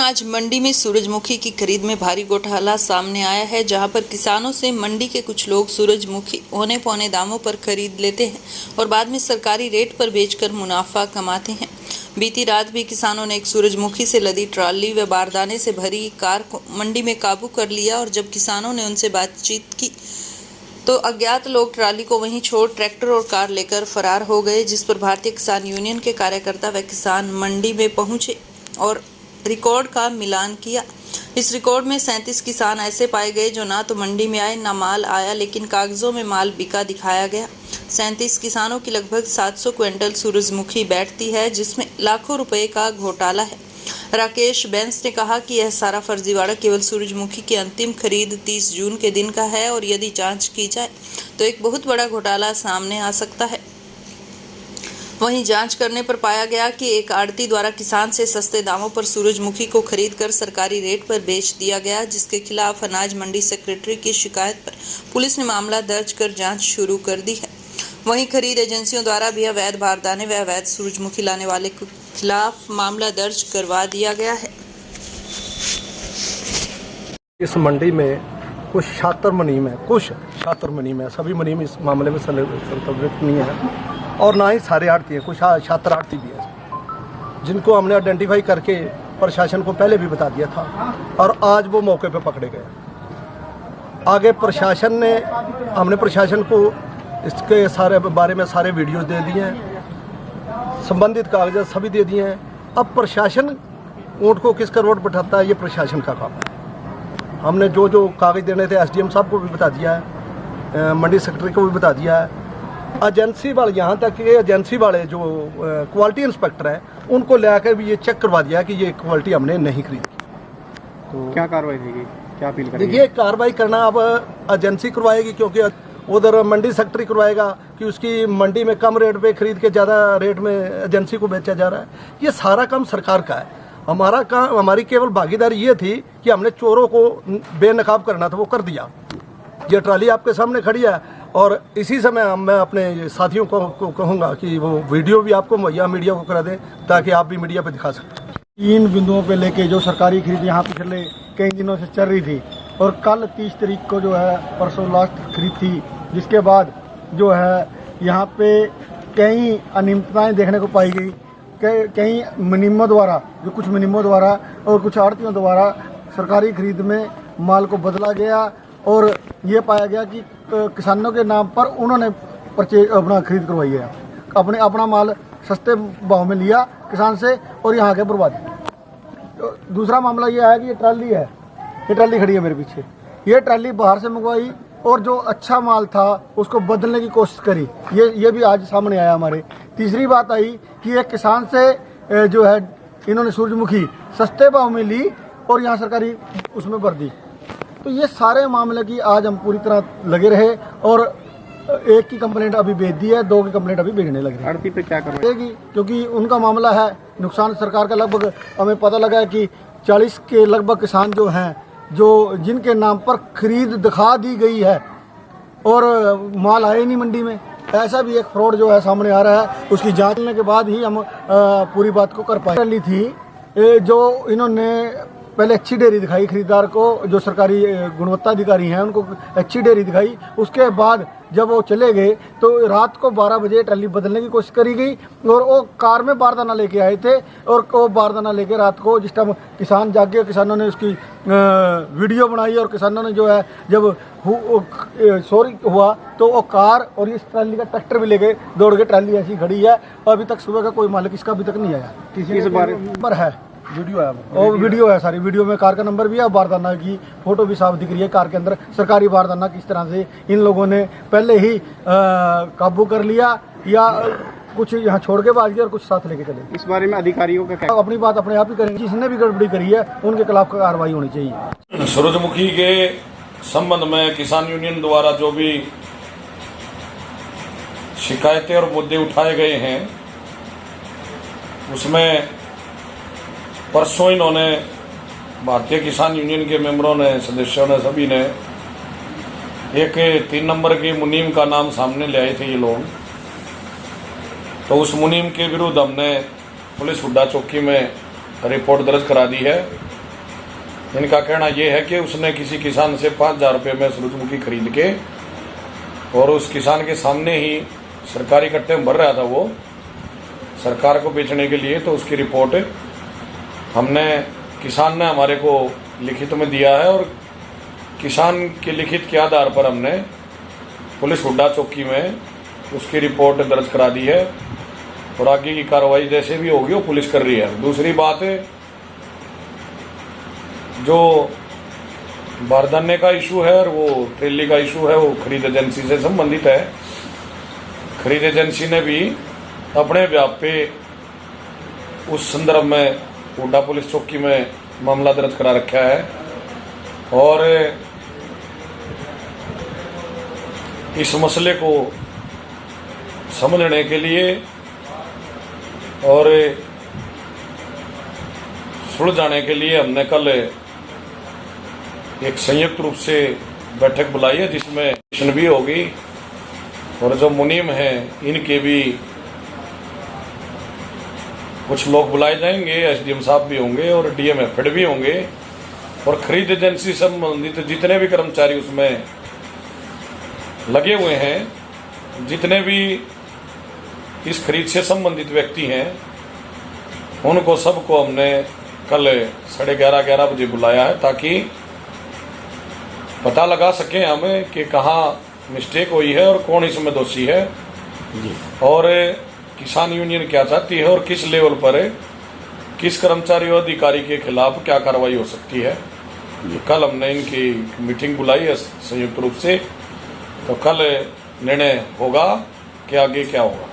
अनाज मंडी में सूरजमुखी की खरीद में भारी घोटाला सामने आया है, जहां पर किसानों से मंडी के कुछ लोग सूरजमुखी औने पौने दामों पर खरीद लेते हैं और बाद में सरकारी रेट पर बेचकर मुनाफा कमाते हैं। बीती रात भी किसानों ने एक सूरजमुखी से लदी ट्राली व बारदाने से भरी कार को मंडी में काबू कर लिया और जब किसानों ने उनसे बातचीत की तो अज्ञात लोग ट्राली को वहीं छोड़ ट्रैक्टर और कार लेकर फरार हो गए, जिस पर भारतीय किसान यूनियन के कार्यकर्ता व किसान मंडी में पहुंचे और रिकॉर्ड का मिलान किया। इस रिकॉर्ड में 37 किसान ऐसे पाए गए जो ना तो मंडी में आए ना माल आया, लेकिन कागजों में माल बिका दिखाया गया। 37 किसानों की लगभग 700 क्विंटल सूरजमुखी बैठती है, जिसमें लाखों रुपए का घोटाला है। राकेश बैंस ने कहा कि यह सारा फर्जीवाड़ा केवल सूरजमुखी की अंतिम खरीद 30 जून के दिन का है और यदि जांच की जाए तो एक बहुत बड़ा घोटाला सामने आ सकता है। वहीं जांच करने पर पाया गया कि एक आड़ती द्वारा किसान से सस्ते दामों पर सूरजमुखी को खरीदकर सरकारी रेट पर बेच दिया गया, जिसके खिलाफ अनाज मंडी सेक्रेटरी की शिकायत पर पुलिस ने मामला दर्ज कर जांच शुरू कर दी है। वहीं खरीद एजेंसियों द्वारा भी अवैध बारदाने व अवैध सूरजमुखी लाने वाले के खिलाफ मामला दर्ज करवा दिया गया है। इस मंडी में कुछ छात्र मुनीम है, सभी मुनीम इस मामले में संतुलित नहीं है और ना ही सारे आड़ती हैं, कुछ छात्र आड़ती भी हैं जिनको हमने आइडेंटिफाई करके प्रशासन को पहले भी बता दिया था और आज वो मौके पे पकड़े गए। आगे हमने प्रशासन को इसके सारे बारे में सारे वीडियोस दे दिए हैं, संबंधित कागजात सभी दे दिए हैं। अब प्रशासन ऊँट को किस करवट बैठाता है, ये प्रशासन का काम है। हमने जो जो कागज देने थे एसडीएम साहब को भी बता दिया है, मंडी सेक्रेटरी को भी बता दिया है। एजेंसी वाले, यहाँ तक कि एजेंसी वाले जो क्वालिटी इंस्पेक्टर हैं उनको लेकर भी ये चेक करवा दिया कि ये क्वालिटी हमने नहीं खरीदी। तो क्या कार्रवाई होगी, क्या अपील करेंगे? देखिए, कार्रवाई करना अब एजेंसी करवाएगी, क्योंकि उधर मंडी सेक्रेटरी करवाएगा कि उसकी मंडी में कम रेट पे खरीद के ज़्यादा रेट में एजेंसी को बेचा जा रहा है। ये सारा काम सरकार का है। हमारा काम, हमारी केवल भागीदारी ये थी कि हमने चोरों को बेनकाब करना था, वो कर दिया। ये ट्राली आपके सामने खड़ी है और इसी समय मैं अपने साथियों को कहूँगा कि वो वीडियो भी आपको मुहैया मीडिया को करा दें ताकि आप भी मीडिया पे दिखा सकें। 3 बिंदुओं पे लेके जो सरकारी खरीद यहाँ पिछले कई दिनों से चल रही थी और कल 30 तारीख को जो है परसों लास्ट खरीद थी, जिसके बाद जो है यहाँ पे कई अनियमितताएँ देखने को पाई गई। कई मुनीमों द्वारा, जो कुछ मुनीमों द्वारा और कुछ आड़तियों द्वारा सरकारी खरीद में माल को बदला गया और ये पाया गया कि किसानों के नाम पर उन्होंने अपना खरीद करवाई है, अपना माल सस्ते भाव में लिया किसान से और यहाँ के बर्बाद। तो दूसरा मामला ये है कि ये ट्राली खड़ी है मेरे पीछे। ये ट्राली बाहर से मंगवाई और जो अच्छा माल था उसको बदलने की कोशिश करी, ये भी आज सामने आया हमारे। तीसरी बात आई कि एक किसान से जो है इन्होंने सूरजमुखी सस्ते भाव में ली और यहाँ सरकारी उसमें भर दी। तो ये सारे मामले की आज हम पूरी तरह लगे रहे और एक की कंप्लेंट अभी भेज दी है, 2 की कंप्लेंट अभी भेजने लग रही है। आड़ती पे क्या करवाएगी, क्योंकि उनका मामला है नुकसान सरकार का। लगभग हमें पता लगा है कि 40 के लगभग किसान जो हैं, जो जिनके नाम पर खरीद दिखा दी गई है और माल आए नहीं मंडी में। ऐसा भी एक फ्रॉड जो है सामने आ रहा है, उसकी जांच करने के बाद ही हम पूरी बात को कर पाए। ली थी जो इन्होंने पहले अच्छी डेयरी दिखाई खरीदार को, जो सरकारी गुणवत्ता अधिकारी हैं उनको अच्छी डेयरी दिखाई। उसके बाद जब वो चले गए तो रात को 12 बजे ट्राली बदलने की कोशिश करी गई और वो कार में बारदाना लेके आए थे और वो बारदाना लेके रात को जिस टाइम किसान जागे, किसानों ने उसकी वीडियो बनाई और किसानों ने जो है जब चोरी हुआ तो वो कार और इस ट्राली का ट्रैक्टर भी लेके दौड़ के, ट्राली ऐसी खड़ी है और अभी तक सुबह का कोई मालिक इसका अभी तक नहीं आया। किस बारे पर है वीडियो है सारी। वीडियो में कार का नंबर भी है, बारदाना की फोटो भी साफ दिख रही है। कार के अंदर सरकारी बारदाना किस तरह से इन लोगों ने पहले ही काबू कर लिया या कुछ यहाँ छोड़ के भाग गए और कुछ साथ लेके चले। इस बारे में अधिकारियों का क्या? अपनी बात अपने आप ही करेंगे। जिसने भी गड़बड़ी करी है उनके खिलाफ कार्रवाई होनी चाहिए। सूरजमुखी के संबंध में किसान यूनियन द्वारा जो भी शिकायतें और मुद्दे उठाए गए हैं उसमें परसों इन्होंने भारतीय किसान यूनियन के मेंबरों ने, सदस्यों ने, सभी ने एक 3 नंबर के मुनीम का नाम सामने ले आए थे ये लोग। तो उस मुनीम के विरुद्ध हमने पुलिस हुड्डा चौकी में रिपोर्ट दर्ज करा दी है इनका कहना यह है कि उसने किसी किसान से 5,000 रुपये में सूरजमुखी खरीद के और उस किसान के सामने ही सरकारी कट्टे में भर रहा था वो सरकार को बेचने के लिए। तो उसकी रिपोर्ट हमने किसान ने हमारे को लिखित में दिया है और किसान के लिखित के आधार पर हमने पुलिस हुड्डा चौकी में उसकी रिपोर्ट दर्ज करा दी है और आगे की कार्रवाई जैसे भी होगी वो पुलिस कर रही है। दूसरी बात जो बारदाने का इशू है और वो ट्रेली का इशू है वो खरीद एजेंसी से संबंधित है। खरीद एजेंसी ने भी अपने व्याप पे उस संदर्भ में हुड्डा पुलिस चौकी में मामला दर्ज करा रखा है और इस मसले को समझने के लिए और सुलझाने के लिए हमने कल एक संयुक्त रूप से बैठक बुलाई है जिसमें भी होगी और जो मुनीम हैं इनके भी कुछ लोग बुलाए जाएंगे, एसडीएम साहब भी होंगे और डीएमएफएड भी होंगे और खरीद एजेंसी संबंधित जितने भी कर्मचारी उसमें लगे हुए हैं, जितने भी इस खरीद से संबंधित व्यक्ति हैं, उनको सबको हमने कल 11:30 बजे बुलाया है ताकि पता लगा सकें हमें कि कहाँ मिस्टेक हुई है और कौन इसमें दोषी है और किसान यूनियन क्या चाहती है और किस लेवल पर किस कर्मचारी और अधिकारी के खिलाफ क्या कार्रवाई हो सकती है। कल हमने इनकी मीटिंग बुलाई है संयुक्त रूप से, तो कल निर्णय होगा कि आगे क्या होगा।